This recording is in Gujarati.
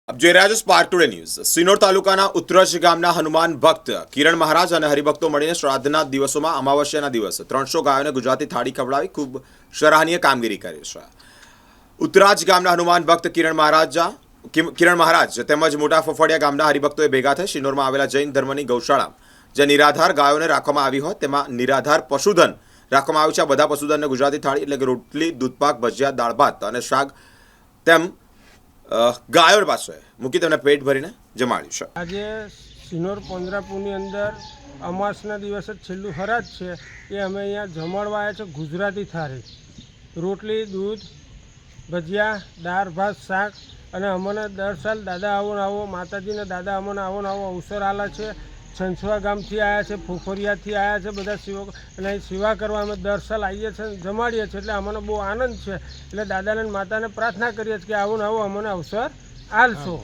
આપ જોઈ રહ્યા છો સ્પાર્ક ટુડે ન્યૂઝ। સિનોર તાલુકાના ઉત્તરજ ગામના હનુમાન ભક્ત કિરણ મહારાજ અને હરિભક્તો મળીને શ્રાદ્ધના દિવસોમાં અમાવસ્યાના દિવસે 300 ગાયોને ગુજરાતી થાળી ખવડાવી ખૂબ સરાહનીય કામગીરી કરી છે। ઉત્તરાજ ગામના હનુમાન ભક્ત કિરણ મહારાજ તેમજ મોટા ફફડિયા ગામના હરિભક્તોએ ભેગા થઈ સિનોરમાં આવેલા જૈન ધર્મની ગૌશાળા જ્યાં નિરાધાર ગાયોને રાખવામાં આવી હોય તેમાં નિરાધાર પશુધન રાખવામાં આવ્યું છે। આ બધા પશુધનને ગુજરાતી થાળી એટલે કે રોટલી, દૂધપાક, ભજીયા, દાળ ભાત અને શાક તેમ ગાયો પાસે મૂકી તેમને પેટ ભરીને જમાડ્યું છે। આજે સિનોર પોંદરાપુરની અંદર અમાસના દિવસે છેલ્લું હરાજ છે એ અમે અહીંયા જમાડવા આવ્યા છે। ગુજરાતી થાળી, રોટલી, દૂધ, ભજીયા, દાળ ભાત, શાક અને અમને દર સાલ દાદા આવો ને આવો માતાજીને દાદા અમને આવો ને આવો અવસર આલે છે। છંછવા ગામથી આવ્યા છે, ફોફરિયાથી આવ્યા છે બધા સેવકો અને અહીં સેવા કરવા અમે દર સાલ આવીએ છીએ, જમાડીએ છીએ એટલે અમને બહુ આનંદ છે। એટલે દાદાને માતાને પ્રાર્થના કરીએ છીએ કે આવો ને આવો અમને અવસર આલશો।